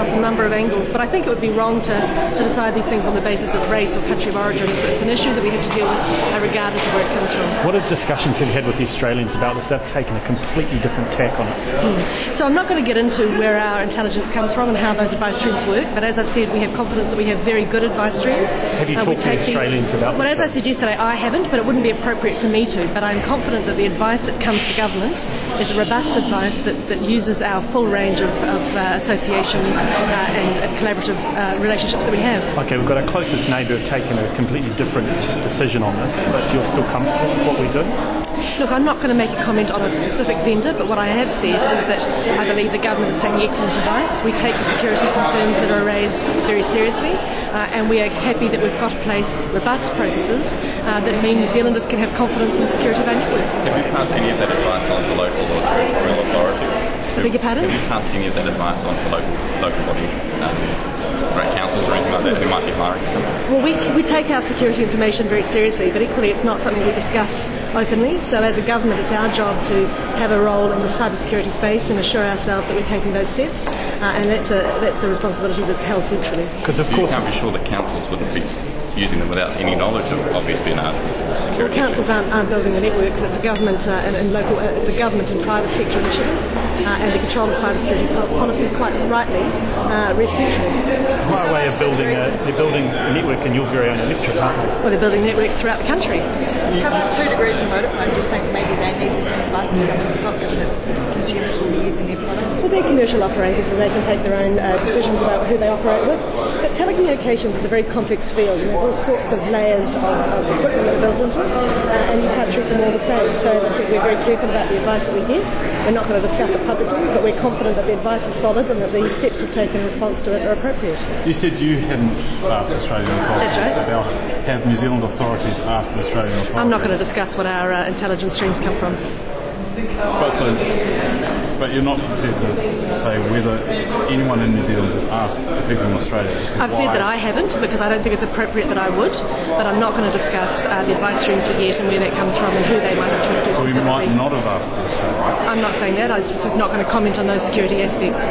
across a number of angles, but I think it would be wrong to decide these things on the basis of race or country of origin. It's an issue that we have to deal with regardless of where it comes from. What are discussions have you had with the Australians about this? They've taken a completely different tack on it. So I'm not going to get into where our intelligence comes from and how those advice streams work, but as I've said, we have confidence that we have very good advice streams. Have you talked to the Australians about this? Well, as I said yesterday, I haven't, but it wouldn't be appropriate for me to. But I'm confident that the advice that comes to government is a robust advice that uses our full range of associations and collaborative relationships that we have. Okay, we've got our closest neighbour taking a completely different decision on this, but you're still comfortable with what we do? Look, I'm not going to make a comment on a specific vendor, but what I have said is that I believe the government is taking excellent advice. We take the security concerns that are raised very seriously, and we are happy that we've got in place robust processes that mean New Zealanders can have confidence in the security of our networks. Have you passed any of that advice on to local or territorial authorities? I beg your pardon? Have you passed any of that advice on to local body councils or anything like that who might be hiring? Well, we take our security information very seriously, but equally it's not something we discuss openly. So as a government, it's our job to have a role in the cybersecurity space and assure ourselves that we're taking those steps, and that's a responsibility that's held centrally. Because of course, you can't be sure that councils wouldn't be using them without any knowledge of obviously an security. Well, councils aren't building the networks. It's a government and local. It's a government and private sector initiative, and the control of cybersecurity policy, quite rightly, rests centrally. Huawei are building a network in your very own electorate, aren't they? Well, they're building a network throughout the country. How about 2 degrees and Vodafone? Do you think maybe they need this advice and the government stop, given that consumers will be using their products? Well, they're commercial operators and they can take their own decisions about who they operate with. But telecommunications is a very complex field, and there's all sorts of layers of equipment that are built into it, and you can't treat them all the same. So as I said, we're very careful about the advice that we get. We're not going to discuss it publicly, but we're confident that the advice is solid and that the steps we've taken in response to it are appropriate. You said you hadn't asked Australian authorities That's right. about it. Have New Zealand authorities asked the Australian authorities? I'm not going to discuss what our intelligence streams come from. But you're not prepared to say whether anyone in New Zealand has asked people in Australia as to I've said that I haven't, because I don't think it's appropriate that I would, but I'm not going to discuss the advice streams we get and where that comes from and who they might have talked to So specifically. we might not have asked the Australians. I'm not saying that. I'm just not going to comment on those security aspects.